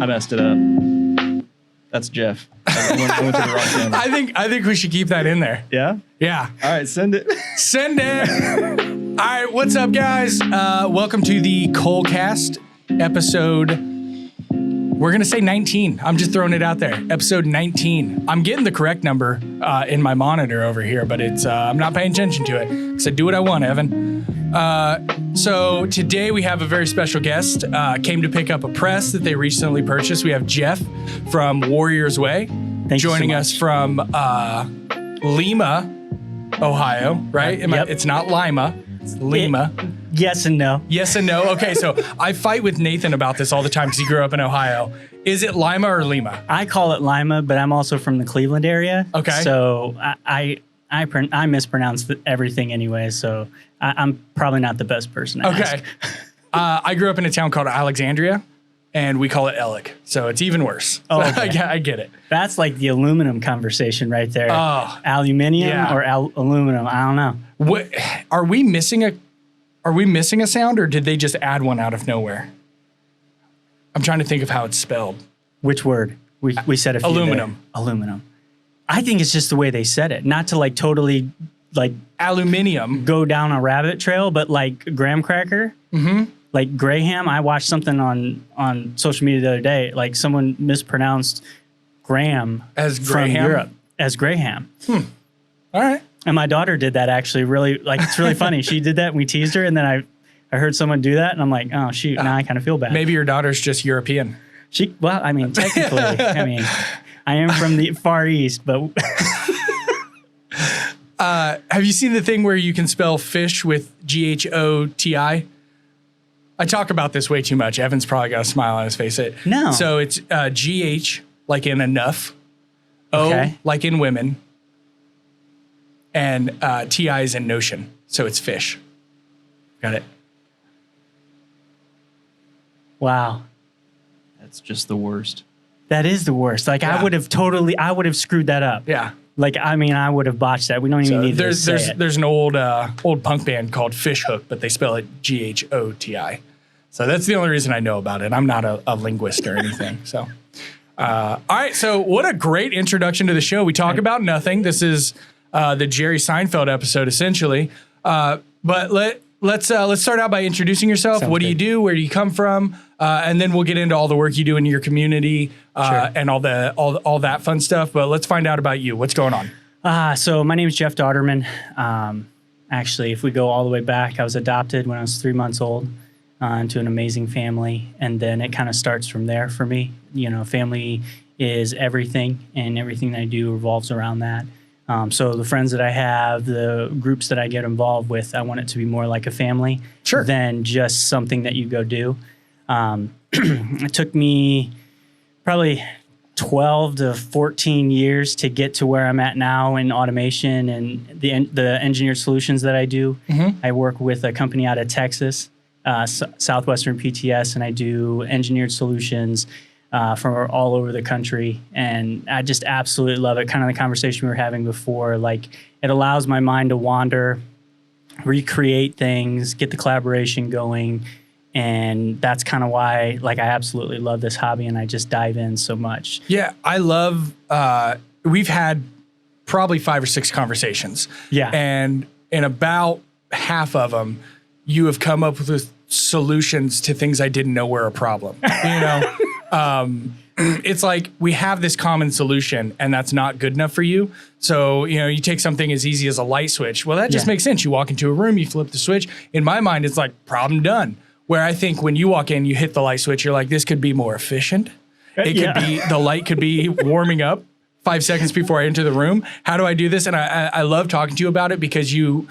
messed it up. That's Jeff. I went to the wrong channel. I think we should keep that in there. Yeah? Yeah. All right, send it. Send it. All right, what's up, guys? Welcome to the Colecast episode. We're going to say 19. I'm just throwing it out there. Episode 19. I'm getting the correct number in my monitor over here, but it's I'm not paying attention to it because I do what I want, Evan. So today we have a very special guest. Came to pick up a press that they recently purchased. We have Jeff from Warriors Way joining us from Lima, Ohio, right? Yep. It's not Lima. It's Lima. Yes and no. Yes and no. Okay, so I fight with Nathan about this all the time because he grew up in Ohio. Is it Lima or Lima? I call it Lima, but I'm also from the Cleveland area. Okay. So I mispronounce everything anyway, so I'm probably not the best person to ask. I grew up in a town called Alexandria, and we call it Ellick, so it's even worse. Oh, okay. I get it. That's like the aluminum conversation right there. Oh, Aluminium or aluminum, I don't know. What are we missing a sound, or did they just add one out of nowhere? I'm trying to think of how it's spelled. Which word? We said a few aluminum. There. Aluminum. I think it's just the way they said it, not to like totally like aluminium go down a rabbit trail, but like graham cracker, like Graham. I watched something on social media the other day, like someone mispronounced Graham as from Graham? Europe as Graham. All right. And my daughter did that actually. Really, like it's really funny. She did that, and we teased her, and then I heard someone do that, and I'm like, oh shoot, now I kind of feel bad. Maybe your daughter's just European. Well, I mean, technically, I am from the Far East, but. Have you seen the thing where you can spell fish with Ghoti? I talk about this way too much. Evan's probably got a smile on his face. No. So it's GH like in enough, Okay. O like in women, and TI is in notion. So it's fish. Got it. Wow. That's just the worst. That is the worst. Like Yeah. I would have screwed that up. Yeah. Like, I mean, I would have botched that. We don't even need to say it. There's an old punk band called Fish Hook, but they spell it Ghoti. So that's the only reason I know about it. I'm not a linguist or anything. So, all right. So what a great introduction to the show. We talk about nothing. This is the Jerry Seinfeld episode, essentially. But let's start out by introducing yourself. Sounds What do you good. do? Where do you come from? And then we'll get into all the work you do in your community Sure. and all that fun stuff. But let's find out about you. What's going on? So my name is Jeff Dauterman. Actually, if we go all the way back, I was adopted when I was 3 months old into an amazing family. And then it kind of starts from there for me. You know, family is everything, and everything that I do revolves around that. So the friends that I have, the groups that I get involved with, I want it to be more like a family than just something that you go do. It took me probably 12 to 14 years to get to where I'm at now in automation and the engineered solutions that I do. I work with a company out of Texas, Southwestern PTS, and I do engineered solutions from all over the country. And I just absolutely love it. Kind of the conversation we were having before, like it allows my mind to wander, recreate things, get the collaboration going. And that's kind of why, like, I absolutely love this hobby and I just dive in so much. Yeah, I love, we've had probably 5 or 6 conversations. Yeah. And in about half of them, you have come up with solutions to things I didn't know were a problem. You know, it's like we have this common solution and that's not good enough for you. So, you know, you take something as easy as a light switch. Well, that just makes sense. You walk into a room, you flip the switch. In my mind, it's like problem done. Where I think when you walk in, you hit the light switch, you're like, this could be more efficient. It could be, the light could be warming up 5 seconds before I enter the room. How do I do this? And I love talking to you about it because you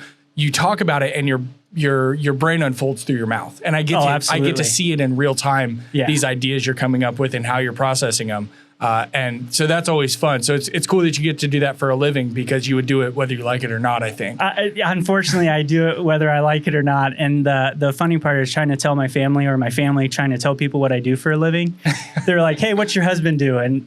talk about it and your brain unfolds through your mouth. And I get to see it in real time, these ideas you're coming up with and how you're processing them. And so that's always fun. So it's cool that you get to do that for a living because you would do it whether you like it or not, I think. Unfortunately, I do it whether I like it or not. And the funny part is trying to tell my family or my family trying to tell people what I do for a living. They're like, hey, what's your husband do? And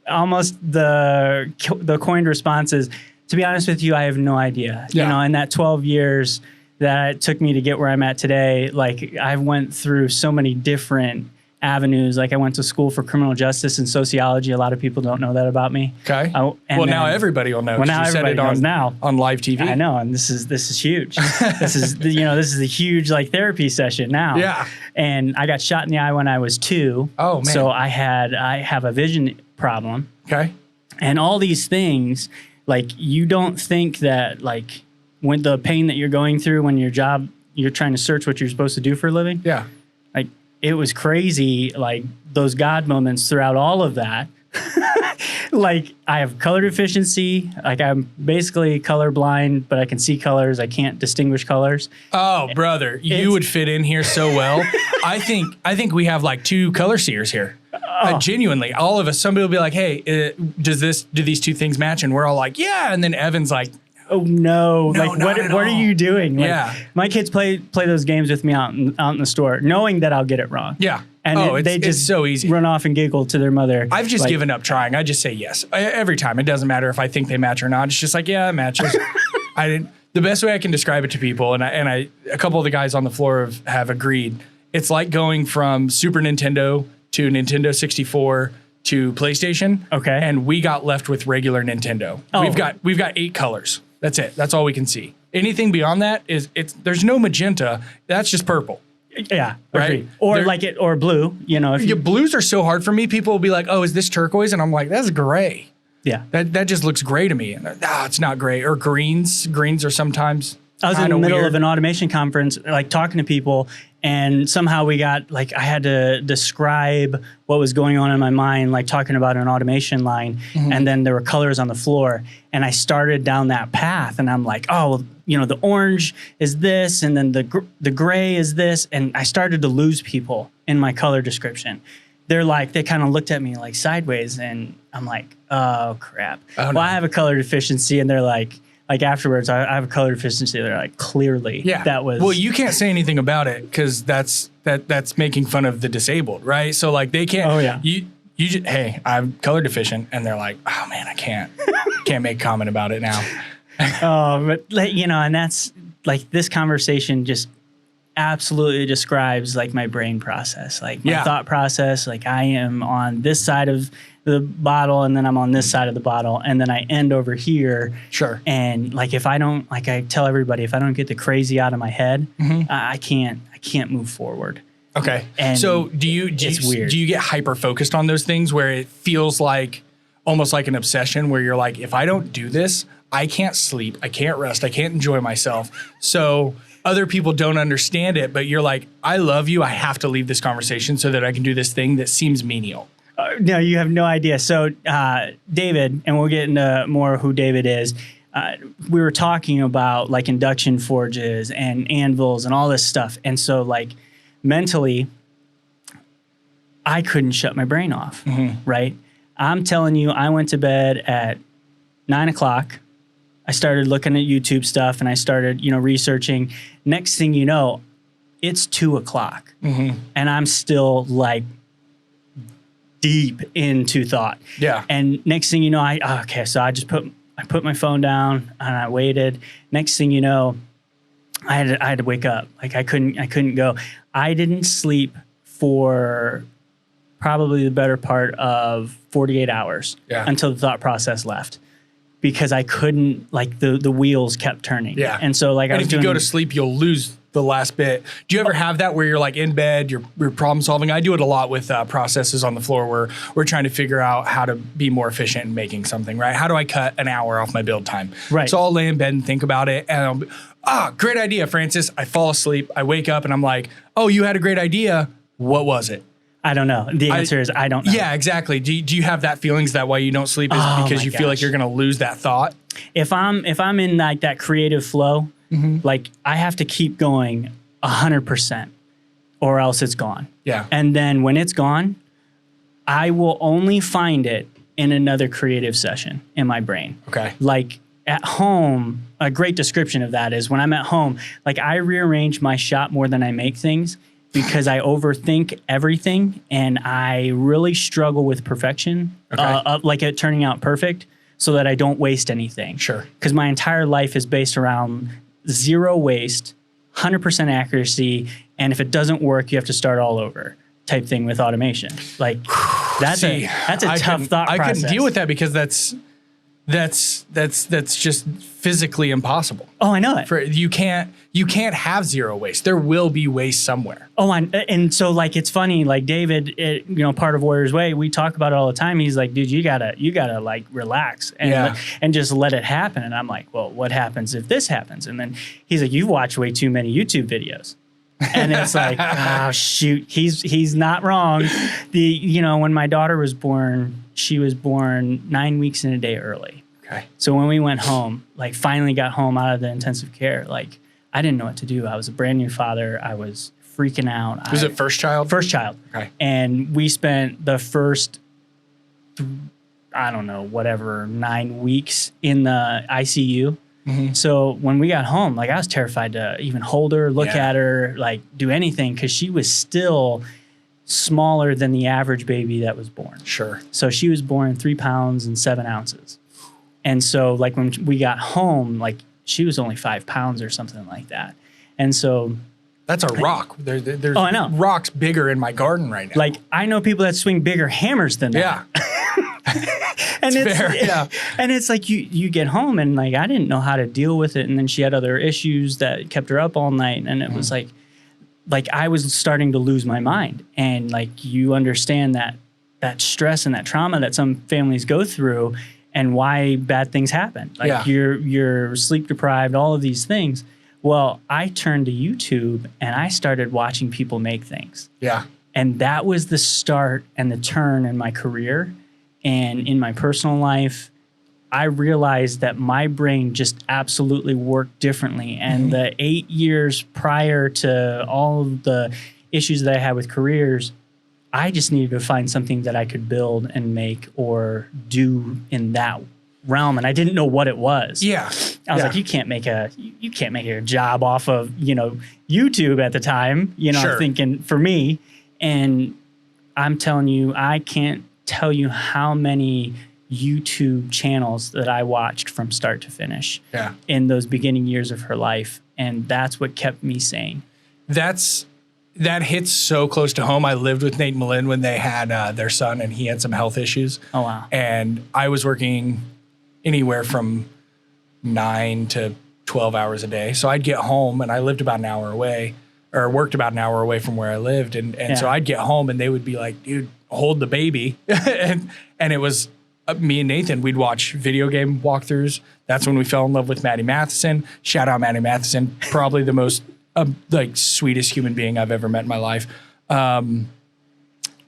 almost the coined response is, to be honest with you, I have no idea. Yeah. You know, in that 12 years that it took me to get where I'm at today, like I went through so many different avenues. Like I went to school for criminal justice and sociology. A lot of people don't know that about me. Okay. Now everybody will know. Well, now you said everybody it on, knows now on live TV. I know, and this is huge. This is a huge like therapy session now. Yeah. And I got shot in the eye when I was 2. Oh, man. So I have a vision problem. Okay. And all these things, like you don't think that like when the pain that you're going through when you're trying to search what you're supposed to do for a living. Yeah. Like it was crazy, like those God moments throughout all of that. Like I have color deficiency. Like I'm basically colorblind, but I can see colors. I can't distinguish colors. Oh, brother, you would fit in here so well. I think we have like 2 color seers here. Genuinely, all of us. Somebody will be like, "Hey, do these 2 things match?" And we're all like, "Yeah." And then Evan's like, "Oh no! Like what are you doing?" Like, yeah, my kids play those games with me out in the store, knowing that I'll get it wrong. Yeah. And they just it's so easy. Run off and giggle to their mother. I've just given up trying. I just say yes every time. It doesn't matter if I think they match or not. It's just like, yeah, it matches. The best way I can describe it to people, and a couple of the guys on the floor have agreed. It's like going from Super Nintendo to Nintendo 64 to PlayStation. Okay. And we got left with regular Nintendo. Oh. We've got 8 colors. That's it. That's all we can see. Anything beyond that there's no magenta. That's just purple. Yeah, right. Agreed. Or blue. You know, if blues are so hard for me. People will be like, "Oh, is this turquoise?" And I'm like, "That's gray." Yeah, that just looks gray to me. And it's not gray. Or greens. Greens are sometimes. I was in the middle of an automation conference, like talking to people, and somehow we got like I had to describe what was going on in my mind, like talking about an automation line, and then there were colors on the floor, and I started down that path, and I'm like, oh, well, the orange is this, and then the gray is this, and I started to lose people in my color description. They kind of looked at me like sideways, and I'm like, oh crap. Oh, no. I have a color deficiency, and they're like afterwards, I have a color deficiency. They're like, clearly, that was. Well, you can't say anything about it because that's making fun of the disabled, right? So like they can't. Oh yeah. You just, hey, I'm color deficient, and they're like, oh man, I can't make comment about it now. But and that's like this conversation just absolutely describes like my brain process, like my thought process. Like I am on this side of the bottle, and then I'm on this side of the bottle, and then I end over here. Sure. And like if I don't, like I tell everybody, if I don't get the crazy out of my head, I can't move forward. Okay. And so it's weird. Do you get hyper focused on those things where it feels like almost like an obsession where you're like, if I don't do this, I can't sleep, I can't rest, I can't enjoy myself. So other people don't understand it, but you're like, I love you. I have to leave this conversation so that I can do this thing that seems menial. No, you have no idea. So David, and we'll get into more who David is. We were talking about like induction forges and anvils and all this stuff. And so like mentally, I couldn't shut my brain off, right? I'm telling you, I went to bed at 9 o'clock. I started looking at YouTube stuff and I started, researching. Next thing you know, it's 2 o'clock and I'm still like deep into thought. Yeah. And next thing you know, so I put my phone down and I waited. Next thing you know, I had to wake up. Like I couldn't go. I didn't sleep for probably the better part of 48 hours until the thought process left. Because I couldn't, like the wheels kept turning. Yeah. And so like if you go to sleep, you'll lose the last bit. Do you ever have that where you're like in bed, you're problem solving? I do it a lot with processes on the floor where we're trying to figure out how to be more efficient in making something, right? How do I cut an hour off my build time? Right. So I'll lay in bed and think about it and I'll be, great idea, Francis. I fall asleep. I wake up and I'm like, oh, you had a great idea. What was it? I don't know. The answer is I don't know. Yeah, exactly. Do you have that feeling? Is that why you don't sleep? Is because you feel like you're going to lose that thought? If I'm in like that creative flow, like I have to keep going 100% or else it's gone. Yeah. And then when it's gone, I will only find it in another creative session in my brain. Okay. Like at home, a great description of that is when I'm at home, like I rearrange my shop more than I make things. Because I overthink everything and I really struggle with perfection, like it turning out perfect so that I don't waste anything. Sure. Because my entire life is based around 0 waste, 100% accuracy, and if it doesn't work, you have to start all over. type thing with automation. Like that's a tough thought process. I couldn't deal with that because that's just physically impossible. Oh, I know it. You can't have zero waste. There will be waste somewhere. Oh, and so like it's funny. Like David, part of Warrior's Way, we talk about it all the time. He's like, dude, you gotta like relax and just let it happen. And I'm like, well, what happens if this happens? And then he's like, you've watched way too many YouTube videos. And it's like, oh shoot, he's not wrong. When my daughter was born, she was born 9 weeks and a day early. Okay. So when we went home, like finally got home out of the intensive care, like I didn't know what to do. I was a brand new father. I was freaking out. Was it first child? First child. Okay. And we spent the first, 9 weeks in the ICU. Mm-hmm. So when we got home, like I was terrified to even hold her, look at her, like do anything because she was still smaller than the average baby that was born. Sure. So she was born 3 pounds and 7 ounces. And so like when we got home, like she was only 5 pounds or something like that. And so that's a rock. There's I know. Rocks bigger in my garden right now. Like I know people that swing bigger hammers than that. Yeah. And it's fair. Yeah. And it's like you get home and like I didn't know how to deal with it, and then she had other issues that kept her up all night, and it was like I was starting to lose my mind. And like you understand that stress and that trauma that some families go through and why bad things happen. Like you're sleep deprived, all of these things. Well, I turned to YouTube and I started watching people make things. Yeah. And that was the start and the turn in my career. And in my personal life, I realized that my brain just absolutely worked differently. And the 8 years prior to all of the issues that I had with careers, I just needed to find something that I could build and make or do in that realm. And I didn't know what it was. Yeah. I was like, you can't make a job off of, YouTube at the time, Sure. thinking for me. And I'm telling you, I can't tell you how many YouTube channels that I watched from start to finish in those beginning years of her life. And that's what kept me sane. That hits so close to home. I lived with Nate and Malin when they had their son, and he had some health issues. Oh, wow. And I was working anywhere from 9 to 12 hours a day. So I'd get home, and I lived about an hour away, or worked about an hour away from where I lived. And so I'd get home, and they would be like, dude, hold the baby. and it was me and Nathan, we'd watch video game walkthroughs. That's when we fell in love with Maddie Matheson. Shout out Maddie Matheson, probably the most sweetest human being I've ever met in my life.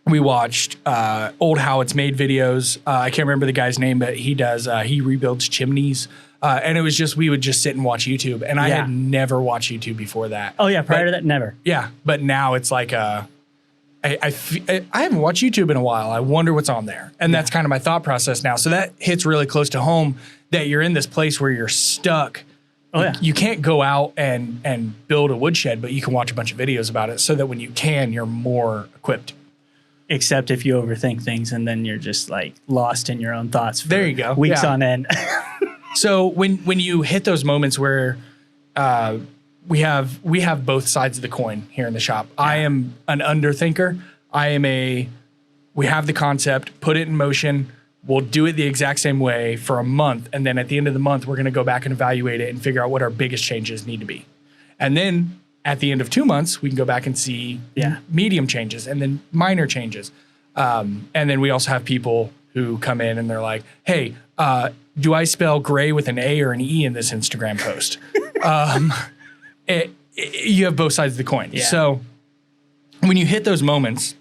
We watched old How It's Made videos. I can't remember the guy's name, but he rebuilds chimneys. And it was just, we would just sit and watch YouTube. And I had never watched YouTube before that. Oh yeah, prior to that, never. Yeah, but now it's like I haven't watched YouTube in a while. I wonder what's on there. And that's kind of my thought process now. So that hits really close to home, that you're in this place where you're stuck. Oh yeah. You can't go out and build a woodshed, but you can watch a bunch of videos about it so that when you can, you're more equipped. Except if you overthink things and then you're just like lost in your own thoughts for there you go. Weeks on end. So when you hit those moments where we have both sides of the coin here in the shop. Yeah. I am an underthinker. We have the concept, put it in motion. We'll do it the exact same way for a month. And then at the end of the month, we're going to go back and evaluate it and figure out what our biggest changes need to be. And then at the end of 2 months, we can go back and see medium changes and then minor changes. And then we also have people who come in and they're like, hey, do I spell gray with an A or an E in this Instagram post? You have both sides of the coin. Yeah. So when you hit those moments,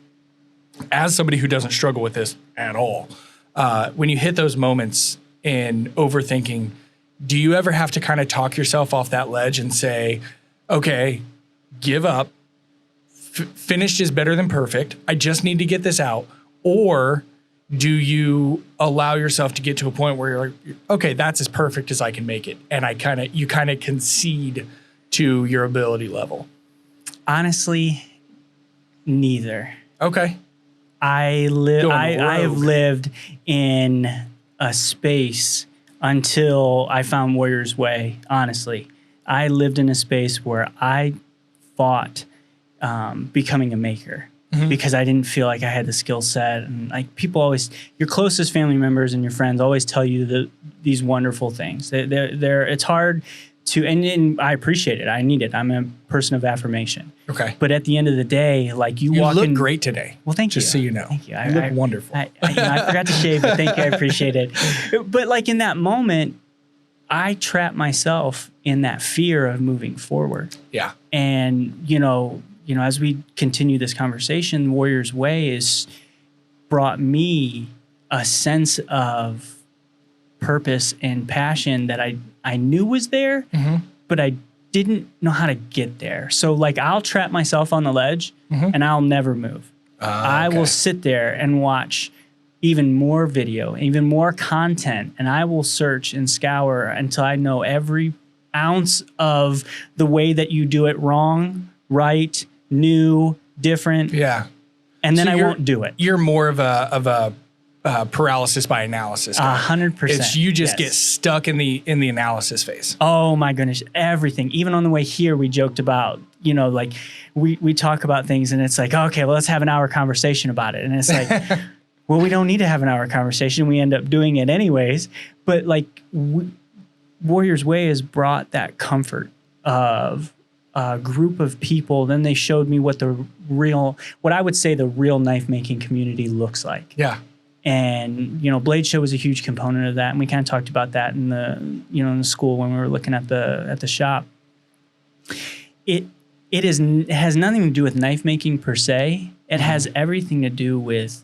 as somebody who doesn't struggle with this at all, when you hit those moments in overthinking, do you ever have to kind of talk yourself off that ledge and say, okay, give up, finished is better than perfect, I just need to get this out? Or do you allow yourself to get to a point where you're like, okay, that's as perfect as I can make it, and you kind of concede to your ability level? Honestly, neither. Okay. I have lived in a space until I found Warrior's Way. Honestly, I lived in a space where I fought becoming a maker. because I didn't feel like I had the skill set. And like people always, your closest family members and your friends always tell you these wonderful things. It's hard to, and I appreciate it. I need it. I'm a person of affirmation. Okay. But at the end of the day, like you walk look in, great today. Well, thank you. Just so you know. Thank you. You look wonderful. I forgot to shave, but thank you. I appreciate it. But like in that moment, I trapped myself in that fear of moving forward. Yeah. And, as we continue this conversation, Warrior's Way has brought me a sense of purpose and passion that I knew was there, but I didn't know how to get there. So like I'll trap myself on the ledge and I'll never move. I will sit there and watch even more video, even more content, and I will search and scour until I know every ounce of the way that you do it wrong, right, new, different. Yeah. And then I won't do it. You're more of a paralysis by analysis guy. 100%. It's you just get stuck in the analysis phase. Oh my goodness, everything. Even on the way here, we joked about, like we talk about things and it's like, okay, well, let's have an hour conversation about it. And it's like, well, we don't need to have an hour conversation. We end up doing it anyways. But like Warrior's Way has brought that comfort of a group of people. Then they showed me what I would say the real knife making community looks like. Yeah. And, Blade Show was a huge component of that. And we kind of talked about that in the school when we were looking at the shop. It has nothing to do with knife making per se. It has everything to do with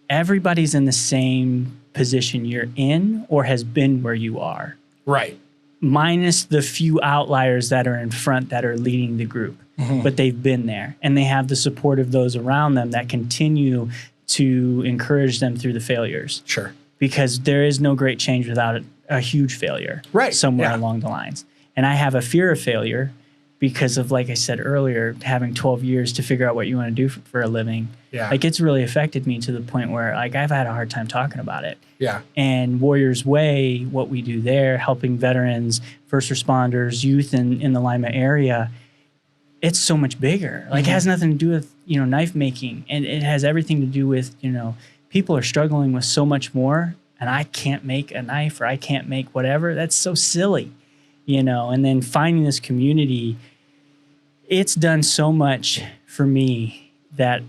everybody's in the same position you're in or has been where you are. Right. Minus the few outliers that are in front that are leading the group. But they've been there and they have the support of those around them that continue to encourage them through the failures. Sure. Because there is no great change without a huge failure somewhere along the lines. And I have a fear of failure because of, like I said earlier, having 12 years to figure out what you want to do for a living. Yeah. Like it's really affected me to the point where like I've had a hard time talking about it. Yeah. And Warrior's Way, what we do there, helping veterans, first responders, youth in the Lima area, it's so much bigger. Like it has nothing to do with, knife making. And it has everything to do with, people are struggling with so much more and I can't make a knife or I can't make whatever. That's so silly, and then finding this community, it's done so much for me that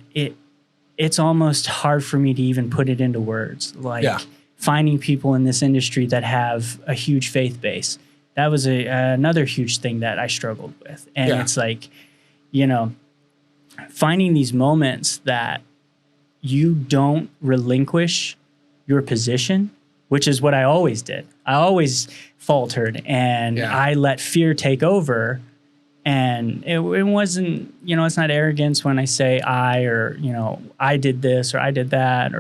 it's almost hard for me to even put it into words. Like finding people in this industry that have a huge faith base. That was another huge thing that I struggled with. And it's like, finding these moments that you don't relinquish your position, which is what I always did. I always faltered and I let fear take over. And it wasn't, it's not arrogance when I say I did this or I did that,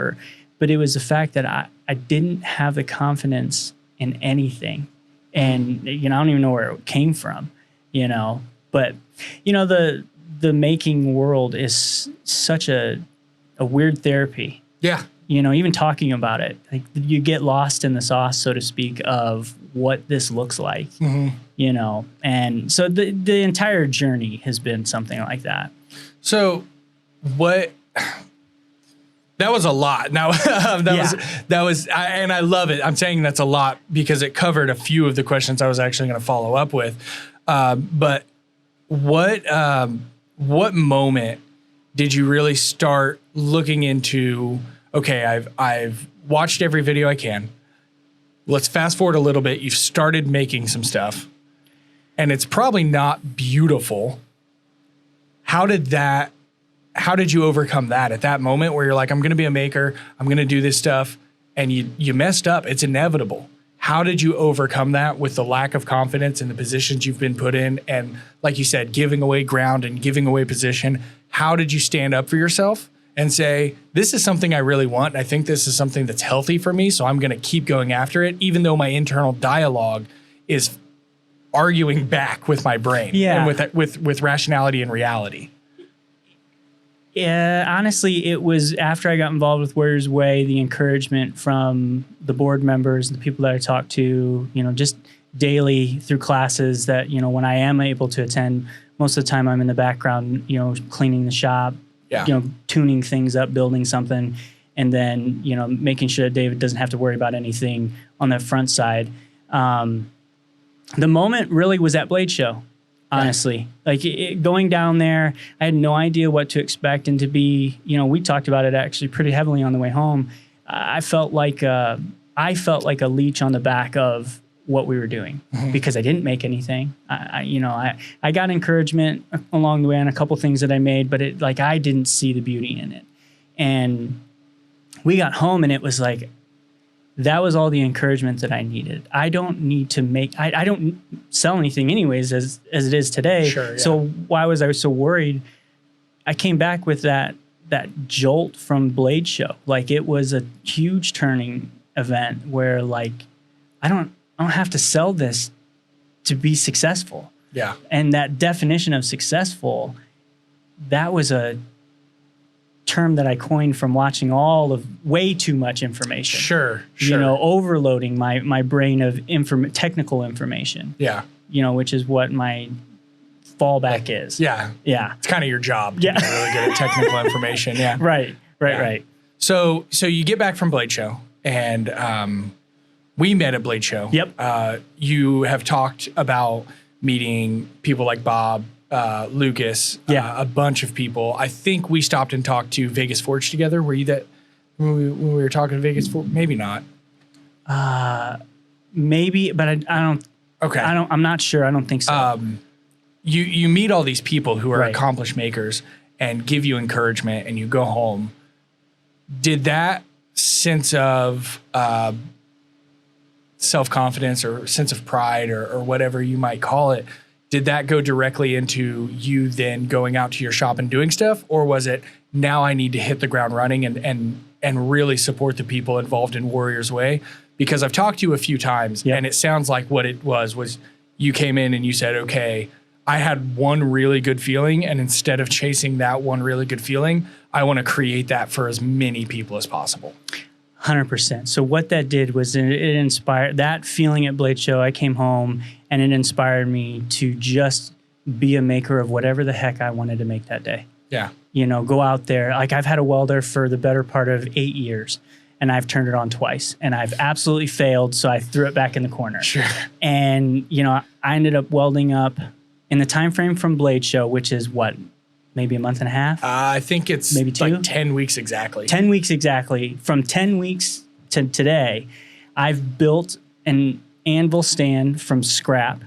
but it was the fact that I didn't have the confidence in anything. And, I don't even know where it came from, but, the making world is such a weird therapy. Yeah. Even talking about it, like you get lost in the sauce, so to speak, of what this looks like, and so the entire journey has been something like that. So that was a lot. Now that was, and I love it. I'm saying that's a lot because it covered a few of the questions I was actually going to follow up with. But what moment did you really start looking into, okay, I've watched every video I can. Let's fast forward a little bit. You've started making some stuff and it's probably not beautiful. How did you overcome that at that moment where you're like, I'm going to be a maker, I'm going to do this stuff, and you messed up? It's inevitable. How did you overcome that with the lack of confidence in the positions you've been put in? And like you said, giving away ground and giving away position. How did you stand up for yourself and say, this is something I really want. And I think this is something that's healthy for me. So I'm going to keep going after it, even though my internal dialogue is arguing back with my brain and with rationality and reality. Yeah, honestly, it was after I got involved with Warrior's Way, the encouragement from the board members, the people that I talked to, just daily through classes that, when I am able to attend, most of the time I'm in the background, cleaning the shop, Yeah. you know, tuning things up, building something, and then, you know, making sure that David doesn't have to worry about anything on that front side. The moment really was at Blade Show, honestly. Like going down there, I had no idea what to expect, and to be, you know, we talked about it actually pretty heavily on the way home. I felt like a leech on the back of what we were doing because I didn't make anything. I got encouragement along the way on a couple things that I made, but I didn't see the beauty in it. And we got home and it was like, that was all the encouragement that I needed. I don't need to make, I don't sell anything anyways as it is today. Sure, yeah. So why was I so worried? I came back with that jolt from Blade Show. Like it was a huge turning event where like, I don't have to sell this to be successful. Yeah. And that definition of successful, that was a term that I coined from watching all of way too much information. Sure. You know, overloading my brain of technical information. Yeah. You know, which is what my fallback is. Yeah. Yeah. It's kind of your job. Yeah. To be really good at technical information. Yeah. Right. So you get back from Blade Show, and we met at Blade Show. Yep. You have talked about meeting people like Bob, Lucas, Yeah. a bunch of people. I think we stopped and talked to Vegas Forge together. Were you that when we were talking to Vegas Forge? Maybe not. Maybe, but I don't. Okay. I'm not sure. I don't think so. You meet all these people who are Right. accomplished makers and give you encouragement, and you go home. Did that sense of self-confidence or sense of pride or whatever you might call it, did that go directly into you then going out to your shop and doing stuff? Or was it, now I need to hit the ground running and really support the people involved in Warrior's Way? Because I've talked to you a few times, Yep. and it sounds like what it was you came in and you said, okay, I had one really good feeling, and instead of chasing that one really good feeling, I want to create that for as many people as possible. 100%. So what that did was it inspired that feeling at Blade Show. I came home and it inspired me to just be a maker of whatever the heck I wanted to make that day. Yeah. You know, go out there. Like I've had a welder for the better part of 8 years, and I've turned it on twice, and I've absolutely failed. So I threw it back in the corner. Sure. And, you know, I ended up welding up in the time frame from Blade Show, which is what, maybe a month and a half? I think it's Maybe 2? like 10 weeks exactly. 10 weeks exactly. From 10 weeks to today, I've built an anvil stand from scrap.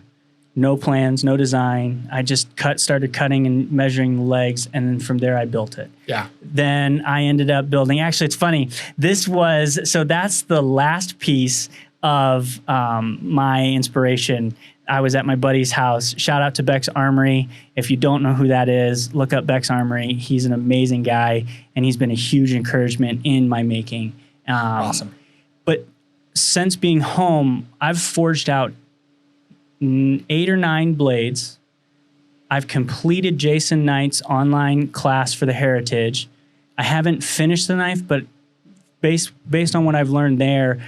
No plans, no design. I just started cutting and measuring the legs, and then from there I built it. Yeah. Then I ended up building, actually it's funny, so that's the last piece of my inspiration. I was at my buddy's house. Shout out to Beck's Armory. If you don't know who that is, look up Beck's Armory. He's an amazing guy, and he's been a huge encouragement in my making. Awesome. But since being home, I've forged out 8 or 9 blades. I've completed Jason Knight's online class for the Heritage. I haven't finished the knife, but based on what I've learned there,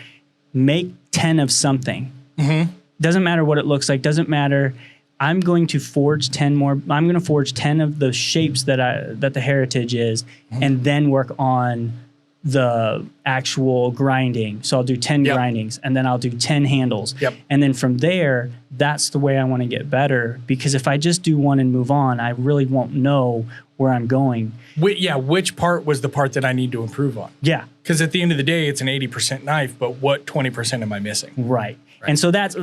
make 10 of something. Mm-hmm. Doesn't matter what it looks like. Doesn't matter. I'm going to forge 10 more. I'm going to forge 10 of the shapes that the Heritage is, and then work on the actual grinding. So I'll do 10 grindings, and then I'll do 10 handles. Yep. And then from there, that's the way I want to get better. Because if I just do one and move on, I really won't know where I'm going. Which part was the part that I need to improve on? Yeah. Because at the end of the day, it's an 80% knife, but what 20% am I missing? Right. And so that's,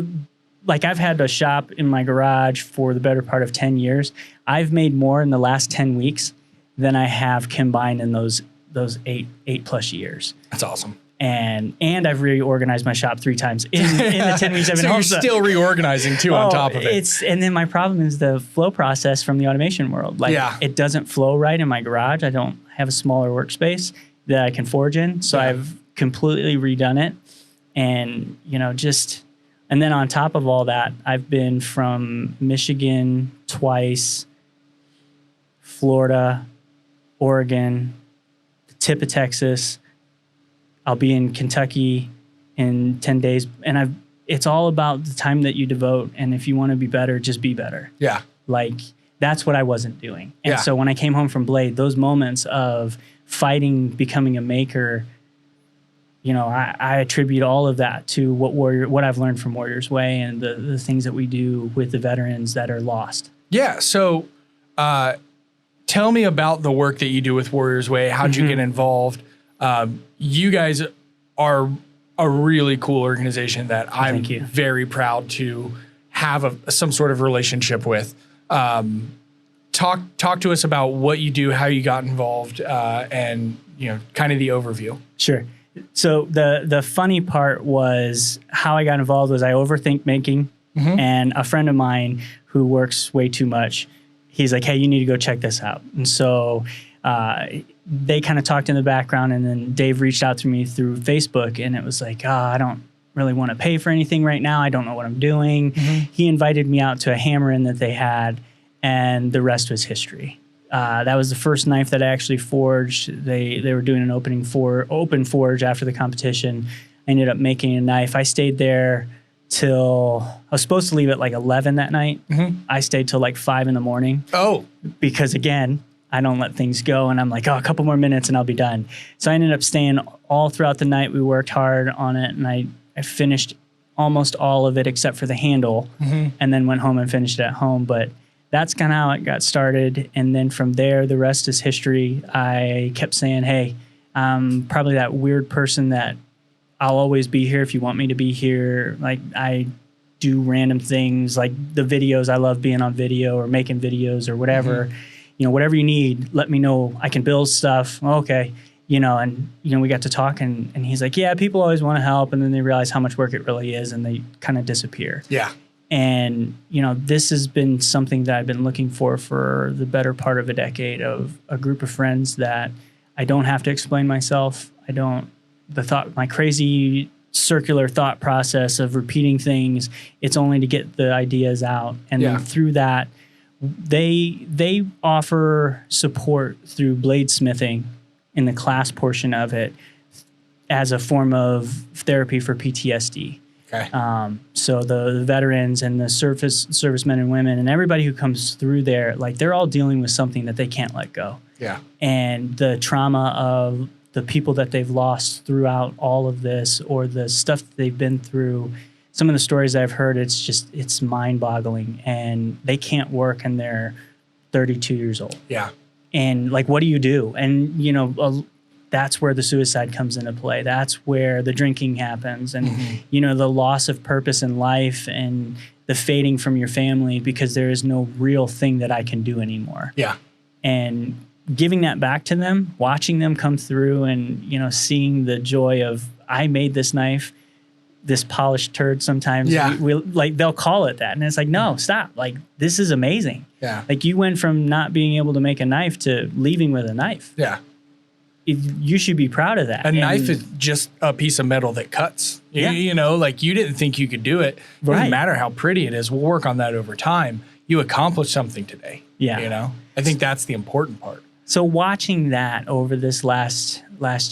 like, I've had a shop in my garage for the better part of 10 years. I've made more in the last 10 weeks than I have combined in those 8 plus years. That's awesome. And I've reorganized my shop 3 times in the 10 weeks I've been so home. You're still reorganizing too on top of it. And then my problem is the flow process from the automation world. Like, it doesn't flow right in my garage. I don't have a smaller workspace that I can forge in. So I've completely redone it. And, you know, and then on top of all that, I've been from Michigan twice, Florida, Oregon, the tip of Texas. I'll be in Kentucky in 10 days. And it's all about the time that you devote. And if you want to be better, just be better. Yeah. Like, that's what I wasn't doing. And Yeah. so when I came home from Blade, those moments of fighting, becoming a maker, you know, I attribute all of that to what I've learned from Warrior's Way and the things that we do with the veterans that are lost. Yeah. So tell me about the work that you do with Warrior's Way. How'd you get involved? You guys are a really cool organization that I'm very proud to have some sort of relationship with. Talk to us about what you do, how you got involved, and, you know, kind of the overview. Sure. So the funny part was how I got involved was I overthink making, and a friend of mine who works way too much, he's like, hey, you need to go check this out. And so they kind of talked in the background, and then Dave reached out to me through Facebook, and it was like, I don't really want to pay for anything right now. I don't know what I'm doing. He invited me out to a hammer-in that they had, and the rest was history. That was the first knife that I actually forged. They were doing an open forge after the competition. I ended up making a knife. I stayed there till I was supposed to leave at like 11 that night. I stayed till like 5 in the morning. Oh, because again, I don't let things go, and I'm like, a couple more minutes and I'll be done. So I ended up staying all throughout the night. We worked hard on it, and I finished almost all of it except for the handle, and then went home and finished it at home. But that's kind of how it got started. And then from there, the rest is history. I kept saying, hey, I'm probably that weird person that I'll always be here if you want me to be here. Like, I do random things like the videos. I love being on video or making videos or whatever. You know, whatever you need, let me know. I can build stuff. Okay. You know, and, you know, we got to talk, and he's like, yeah, people always want to help. And then they realize how much work it really is, and they kind of disappear. Yeah. And, you know, this has been something that I've been looking for the better part of a decade, of a group of friends that I don't have to explain myself. My crazy circular thought process of repeating things, it's only to get the ideas out. And then through that, they offer support through bladesmithing in the class portion of it as a form of therapy for PTSD. Okay. So the veterans and the servicemen and women and everybody who comes through there, like, they're all dealing with something that they can't let go. Yeah. And the trauma of the people that they've lost throughout all of this, or the stuff that they've been through, some of the stories I've heard, it's mind-boggling, and they can't work, and they're 32 years old. Yeah. And, like, what do you do? And, you know, that's where the suicide comes into play. That's where the drinking happens, and, you know, the loss of purpose in life, and the fading from your family because there is no real thing that I can do anymore. Yeah. And giving that back to them, watching them come through, and, you know, seeing the joy of, I made this knife, this polished turd sometimes. Yeah. We like, they'll call it that. And it's like, no, stop. Like, this is amazing. Yeah. Like, you went from not being able to make a knife to leaving with a knife. Yeah. You should be proud of that. A knife is just a piece of metal that cuts. You know, like, you didn't think you could do it. It doesn't matter how pretty it is. We'll work on that over time. You accomplished something today. Yeah. You know, I think that's the important part. So watching that over this last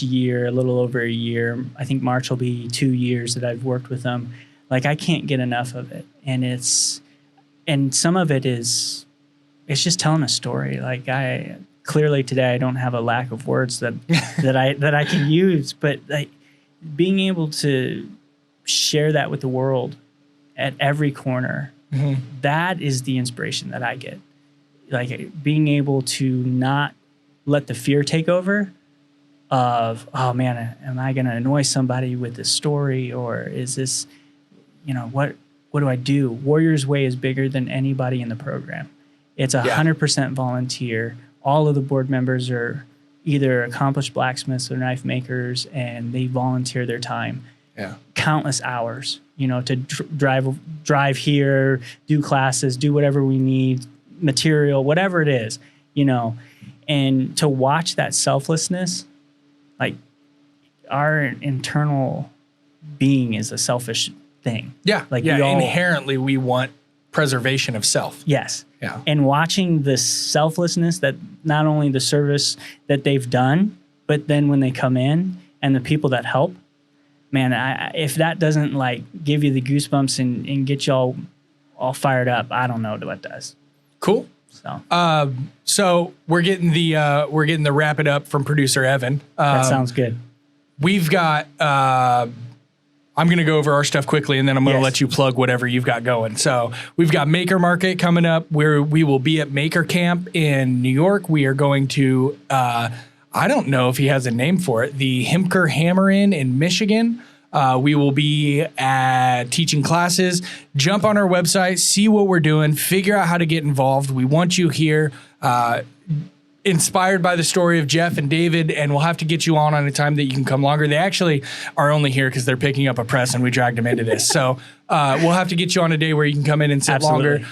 year, a little over a year, I think March will be 2 years that I've worked with them. Like, I can't get enough of it. And some of it is, it's just telling a story. Like, clearly today I don't have a lack of words that I can use, but like, being able to share that with the world at every corner, that is the inspiration that I get. Like, being able to not let the fear take over of, oh man, am I going to annoy somebody with this story, or is this, you know, what do I do? Warrior's Way is bigger than anybody in the program. It's 100% volunteer. All of the board members are either accomplished blacksmiths or knife makers, and they volunteer their time. Yeah. Countless hours, you know, to drive here, do classes, do whatever we need, material, whatever it is, you know. And to watch that selflessness, like, our internal being is a selfish thing. Yeah. Like, inherently we want preservation of self. Yes. Yeah. And watching the selflessness that not only the service that they've done, but then when they come in and the people that help, man, if that doesn't, like, give you the goosebumps and get you all fired up, I don't know what does. Cool. So we're getting the wrap it up from producer Evan. That sounds good. We've got. I'm going to go over our stuff quickly, and then I'm going to let you plug whatever you've got going. So we've got Maker Market coming up, where we will be at Maker Camp in New York. We are going to, I don't know if he has a name for it, the Himker Hammer in Michigan. We will be teaching classes. Jump on our website, see what we're doing, figure out how to get involved. We want you here. Inspired by the story of Jeff and David, and we'll have to get you on a time that you can come longer. They actually are only here because they're picking up a press and we dragged them into this. So we'll have to get you on a day where you can come in and sit longer.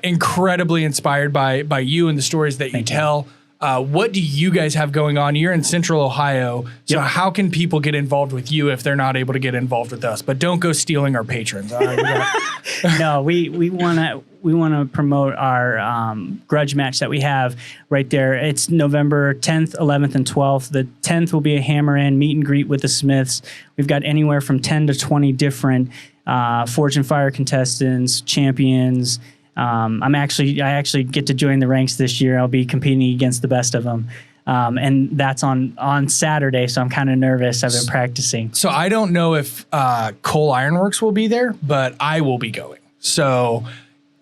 Incredibly inspired by you and the stories that you tell. What do you guys have going on? You're in Central Ohio, so how can people get involved with you if they're not able to get involved with us? But don't go stealing our patrons. No, we want to promote our grudge match that we have right there. It's November 10th, 11th, and 12th. The 10th will be a hammer-in meet and greet with the Smiths. We've got anywhere from 10 to 20 different Forge and Fire contestants, champions. I actually get to join the ranks this year. I'll be competing against the best of them. And that's on Saturday, so I'm kind of nervous. I've been practicing. So I don't know if Cole Ironworks will be there, but I will be going. So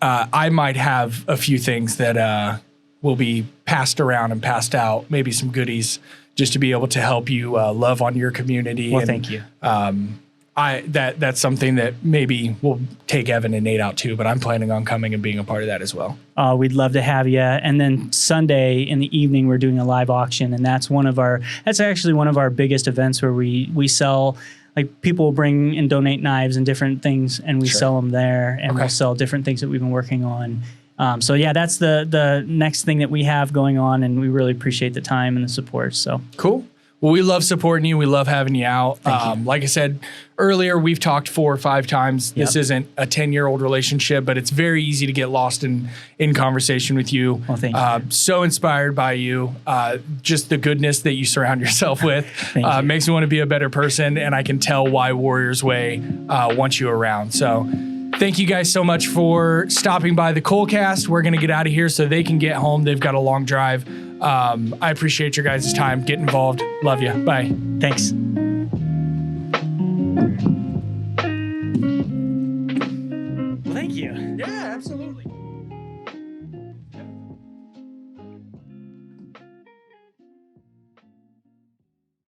I might have a few things that will be passed around and passed out, maybe some goodies, just to be able to help you love on your community. Well, thank you. That's something that maybe we'll take Evan and Nate out too, but I'm planning on coming and being a part of that as well. We'd love to have you. And then Sunday in the evening, we're doing a live auction, and that's actually one of our biggest events where we sell, like, people will bring and donate knives and different things, and we sell them there, and we'll sell different things that we've been working on. So yeah, that's the next thing that we have going on, and we really appreciate the time and the support. So cool. Well, we love supporting you. We love having you out. Like I said earlier, we've talked 4 or 5 times. This isn't a 10-year-old relationship, but it's very easy to get lost in conversation with you. Well, thank you. So inspired by you. Just the goodness that you surround yourself with makes me want to be a better person, and I can tell why Warriors Way wants you around. So thank you guys so much for stopping by the Colecast. We're going to get out of here so they can get home. They've got a long drive. I appreciate your guys' time. Get involved. Love you. Bye. Thanks. Thank you. Yeah, absolutely.